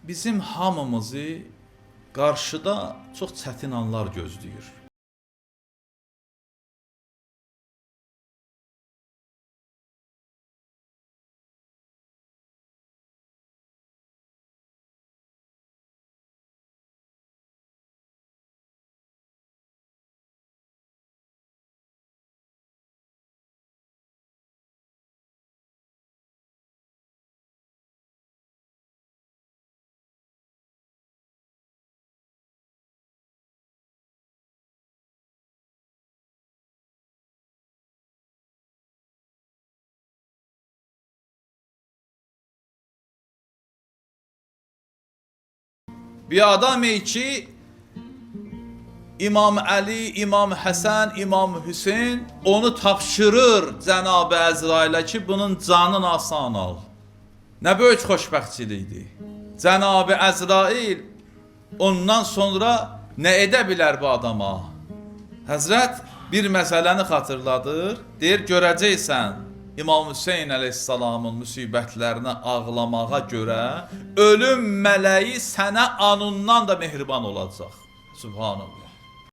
bizim hamımızı qarşıda çox çətin anlar gözləyir. Bir adam ki İmam Ali, İmam Həsən, İmam Hüseyin onu tapşırır Cənab-ı Əzrailə ki, bunun canını asan al. Nə böyük xoşbəxtçilikdir. Cənab-ı Əzrail ondan sonra nə edə bilər bu adama? Həzrət bir məsələni xatırladır. Deyir, görəcəksən İmam Hüseyin əleyhissalamın müsibətlərinə ağlamağa görə ölüm mələyi sənə anundan da mehriban olacaq. Subhanallah.